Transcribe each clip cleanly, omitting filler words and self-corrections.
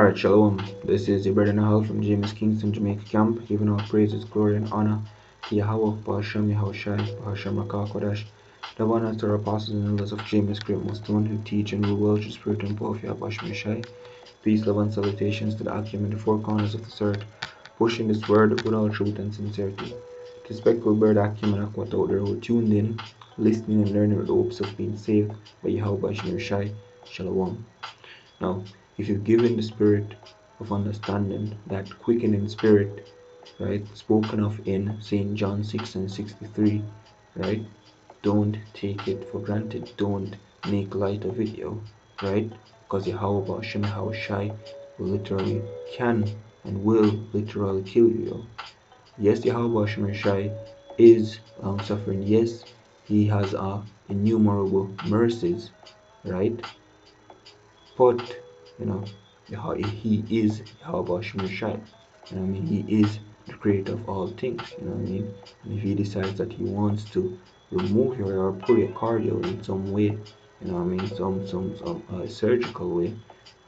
Alright, Shalom. This is your brother Nahal from James Kingston, Jamaica Camp, giving all praises, glory, and honor to Yahweh, Bahasham, Yahushai, Bahasham, Rakakwadash, the one and our apostles and elders of James, great most one who teach and rule well through spirit and power of Yahweh Shai. Peace, love, and salutations to the Akim in the four corners of this earth, pushing this word with all truth and sincerity. To respectful brother Akim and Akwat out there who are tuned in, listening and learning with the hopes of being saved by Yahweh Shai. Shalom. Now, if you're given the spirit of understanding, that quickening spirit, right, spoken of in St. John 6 and 63, right, don't take it for granted. Don't make light of it, yo, right? Because Yahweh Hashem Shai will literally can and will literally kill you, yo. Yes, Yahweh Hashem Shai is long suffering. Yes, he has innumerable mercies, right? But you know, he is Yahweh Shai. You know what I mean? He is the creator of all things. You know what I mean? And if he decides that he wants to remove you or pull your cardio in some way, you know what I mean? Some surgical way,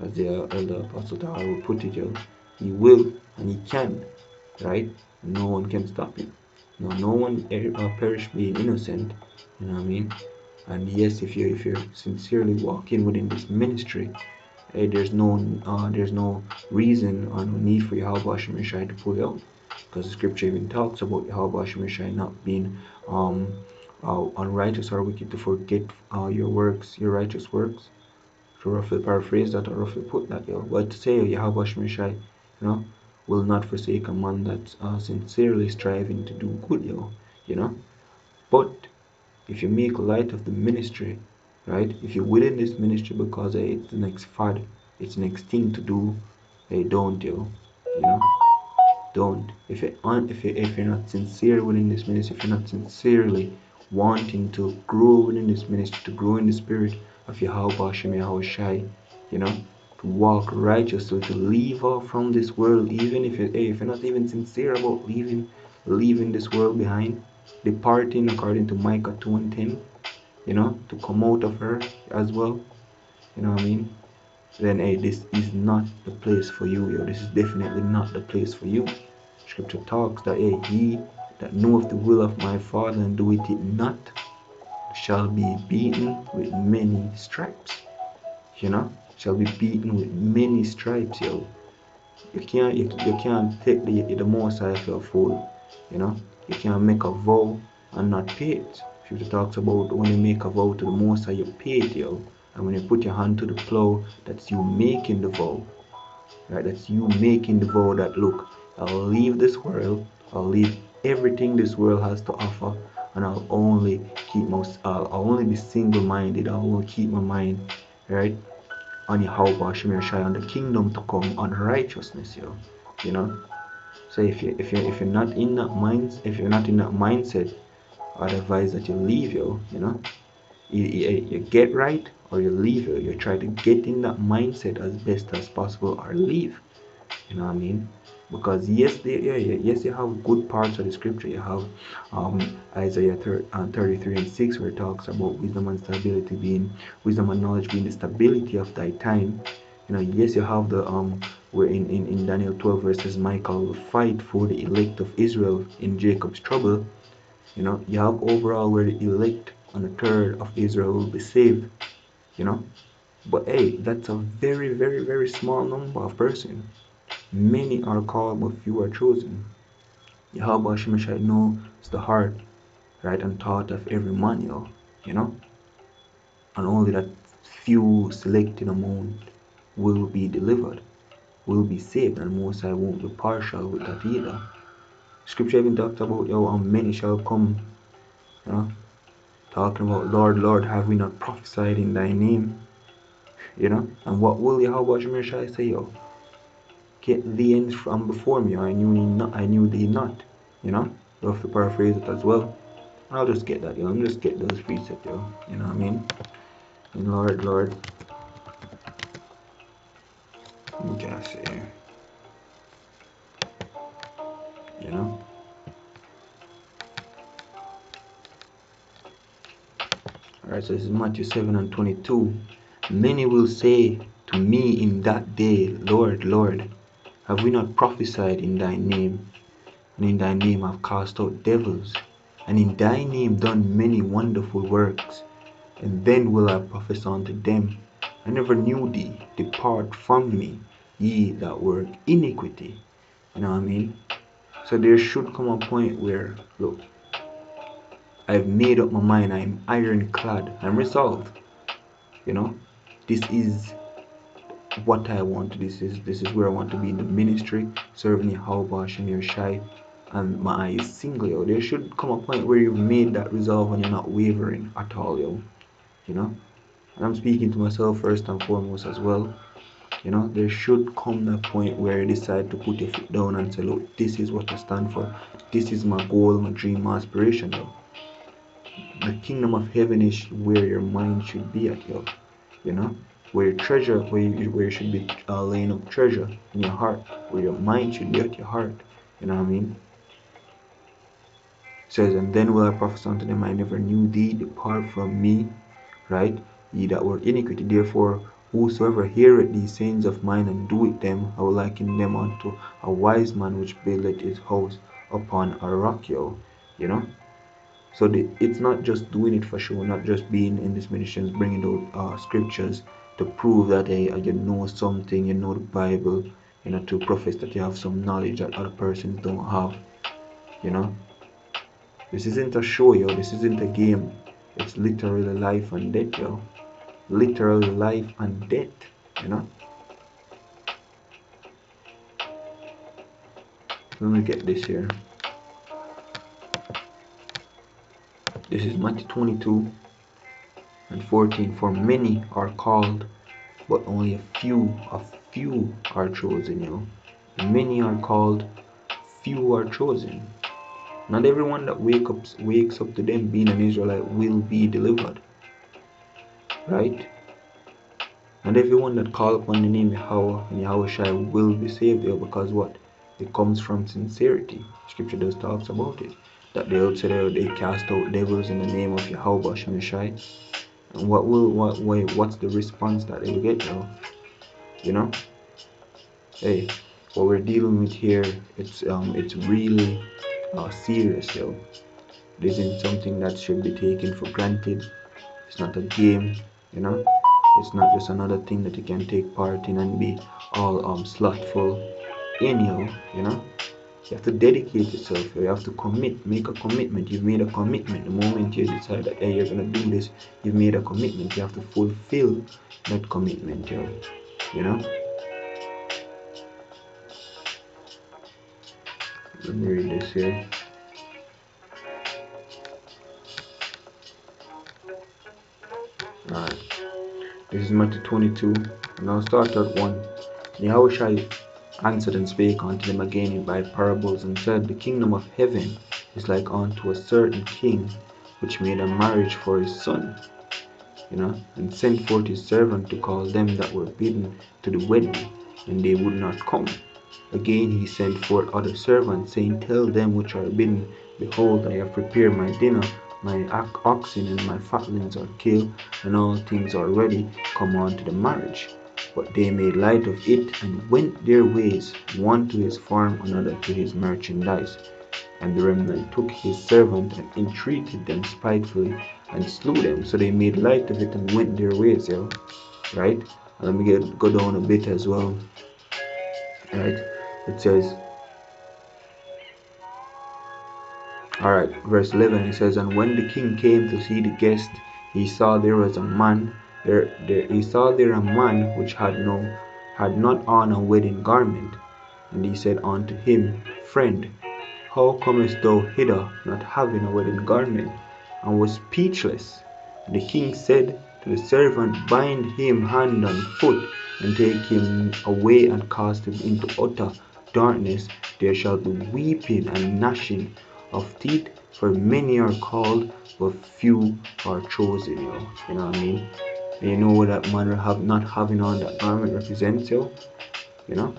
as the elder apostle Tahar would put it, he will and he can, right? No one can stop him. No one perish being innocent. You know what I mean? And yes, if you're sincerely walking within this ministry, there's no reason or no need for Yahweh Shai to pull you out, because the scripture even talks about Yahweh Shai not being unrighteous or wicked to forget your works, your righteous works. To roughly paraphrase that or roughly put that, but to say Yahweh Shai, will not forsake a man that's sincerely striving to do good, But if you make light of the ministry, right? If you're within this ministry because it's the next fad, it's the next thing to do, don't, you know, don't. If you're not sincere within this ministry, if you're not sincerely wanting to grow within this ministry, to grow in the spirit of Yahweh Hashem Shai, to walk righteously, to leave off from this world, even if you're not even sincere about leaving this world behind, departing according to Micah 2 and 10, to come out of her as well, you know what I mean? Then this is not the place for you, this is definitely not the place for you. Scripture talks that he that knoweth the will of my Father and doeth it not shall be beaten with many stripes. Shall be beaten with many stripes, yo. You can't take the Most High for a fool, You can't make a vow and not pay it. Scripture talks about when you make a vow to the Most High, you pay it, yo. And when you put your hand to the plow, that's you making the vow, right? That's you making the vow that, look, I'll leave this world, I'll leave everything this world has to offer, and I'll only be single-minded. I'll only keep my mind, right, on Yahweh Hashem Shai, on the kingdom to come, on righteousness, So if you're not in that mindset, I'd advise that you leave, you get right or you leave, you try to get in that mindset as best as possible or leave. You know what I mean? Because yes, you have good parts of the scripture. You have Isaiah 33 and 6, where it talks about wisdom and knowledge being the stability of thy time. Yes, you have the where in Daniel 12 verses, Michael will fight for the elect of Israel in Jacob's trouble. You have overall where the elect and the third of Israel will be saved. But that's a very, very, very small number of persons. Many are called, but few are chosen. Yahweh Shemeshai knows the heart, right, and thought of every man, and only that few selected amount will be delivered, will be saved, and Most High won't be partial with that either. Scripture even talked about, many shall come, talking about, Lord, Lord, have we not prophesied in thy name? And what will Yahweh Shemeshai say, get thee in from before me, I knew thee not, You have to paraphrase it as well. I'll just get that, I'm just get those precepts, you know what I mean? And Lord, what can I say here? Alright, so this is Matthew 7 and 22. Many will say to and me in that day, Lord, Lord, have we not prophesied in thy name? And in thy name have cast out devils, and in thy name done many wonderful works. And then will I prophesy unto them, I never knew thee, depart from me, ye that work iniquity. You know what I mean? So there should come a point where, look, I've made up my mind, I'm ironclad, I'm resolved. You know, this is what I want. This is where I want to be in the ministry, serving Yahweh Shem Shai, and my eyes single, yo. There should come a point where you've made that resolve and you're not wavering at all, yo. You know? And I'm speaking to myself first and foremost as well. You know, there should come that point where you decide to put your foot down and say, look, this is what I stand for. This is my goal, my dream, my aspiration, yo. The kingdom of heaven is where your mind should be at, yo. You know, where your treasure, where you should be laying up treasure in your heart, where your mind should be at your heart. You know what I mean? It says, and then will I prophesy unto them, I never knew thee, depart from me, right? Ye that work iniquity. Therefore, whosoever heareth these sayings of mine and doeth them, I will liken them unto a wise man which buildeth his house upon a rock, yo. You know? So it's not just doing it for show, not just being in this ministry, bringing out scriptures to prove that you know something, you know the Bible, you know, to profess that you have some knowledge that other persons don't have. You know, this isn't a show, yo. This isn't a game. It's literally life and death, yo. Literally life and death. You know. Let me get this here. This is Matthew 22 and 14. For many are called, but only a few are chosen, you know. Many are called, few are chosen. Not everyone that wakes up to them being an Israelite will be delivered. Right? Not everyone that call upon the name Yahweh and Yahweh Shai will be saved there, because what? It comes from sincerity. Scripture does talks about it. That they cast out devils in the name of Yahweh Shem Shai. And what's the response that they will get, though? You know? Hey, what we're dealing with here, it's really serious, yo. It isn't something that should be taken for granted. It's not a game, you know. It's not just another thing that you can take part in and be all slothful in, you know. You have to dedicate yourself. You have to make a commitment. You've made a commitment. The moment you decide that, hey, you're gonna do this, you've made a commitment. You have to fulfill that commitment, yo. You know. Let me read this here. Alright. This is Matthew 22, and I'll start at 1. Yahushua answered and spake unto them again by parables, and said, the kingdom of heaven is like unto a certain king, which made a marriage for his son, you know, and sent forth his servant to call them that were bidden to the wedding, and they would not come. Again he sent forth other servants, saying, tell them which are bidden, behold, I have prepared my dinner, my oxen and my fatlings are killed, and all things are ready, come on to the marriage. But they made light of it, and went their ways, one to his farm, another to his merchandise. And the remnant took his servant, and entreated them spitefully, and slew them. So they made light of it, and went their ways, yo. Right? And let me go down a bit as well. Right? It says, alright, verse 11, it says, and when the king came to see the guest, he saw there was a man, he saw there a man which had not on a wedding garment. And he said unto him, friend, how comest thou hither not having a wedding garment? And was speechless. And the king said to the servant, bind him hand and foot, and take him away and cast him into utter darkness. There shall be weeping and gnashing of teeth, for many are called, but few are chosen, yo. You know what I mean? And you know what that man not having on that garment represents, yo? You know?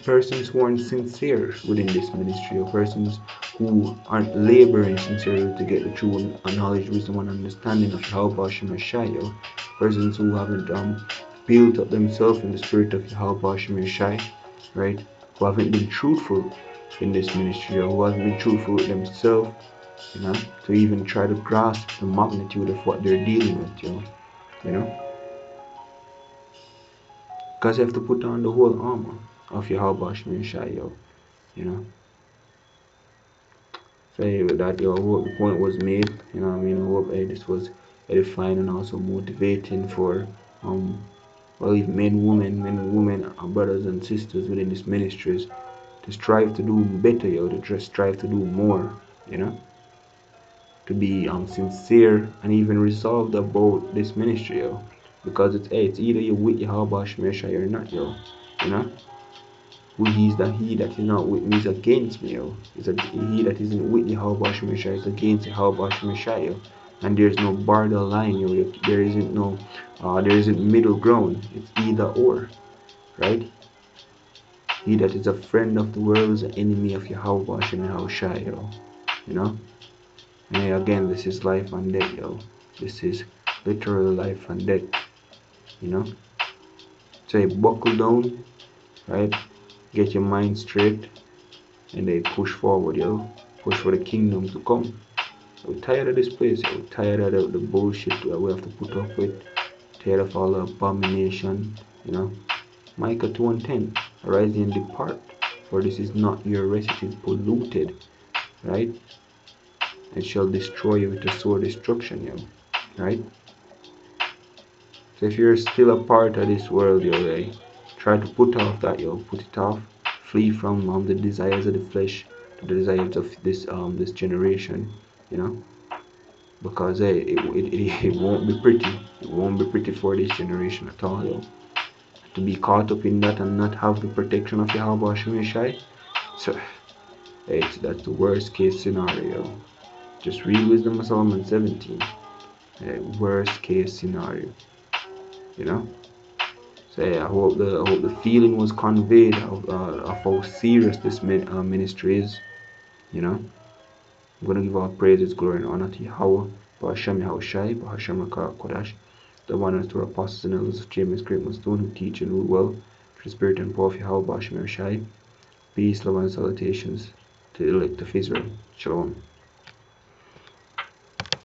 Persons who aren't sincere within this ministry, or persons who aren't laboring sincerely to get the true knowledge, wisdom, and understanding of Yahweh Shem Shai, yo. persons who haven't built up themselves in the spirit of Yahweh Hashem Yeshai, right? Who haven't been truthful in this ministry, or who haven't been truthful with themselves, you know, to even try to grasp the magnitude of what they're dealing with, you know, because you have to put on the whole armor of Yahweh Hashem Yeshai, you know. So with that, I hope the point was made, you know what I mean. I hope this was edifying and also motivating for well, even men and women, our brothers and sisters within these ministries, to strive to do better, to just strive to do more, you know, to be sincere and even resolved about this ministry, because it's either you're with Yahweh Shemeshai or not, you know. Who he is that he that is not with me is against me, he that isn't with Yahweh Shemeshai is against Yahweh Shemeshai, and there's no borderline, there isn't no there isn't middle ground. It's either or, right? He that is a friend of the world is an enemy of Yahweh Shemeshai, you know. And again, this is life and death, this is literal life and death, you know. So you buckle down, right? Get your mind straight, and they push forward, push for the kingdom to come. We're tired of this place, we're tired of the bullshit that we have to put up with, tired of all the abomination, you know. Micah 2 and 10, arise and depart, for this is not your rest, it is polluted, right? It shall destroy you with a sore destruction, right? So if you're still a part of this world, try to put off that, put it off. Flee from the desires of the flesh, the desires of this generation, you know, because it won't be pretty. It won't be pretty for this generation at all, to be caught up in that and not have the protection of Yahweh Shemeshai. So that's the worst case scenario. Just read Wisdom of Solomon 17. Worst case scenario, you know. So I hope the feeling was conveyed of how serious this ministry is, you know. I'm gonna give all praises, glory, and honor to Yahweh, Ba'ashem Yahushai, Ba'ashem Kodash, the one and two apostles and elders of James Great Stone, who teach and rule well, through the spirit and power of Yahweh, Ba'ashem Yahushai. Peace, love, and salutations to the elect of Israel. Shalom.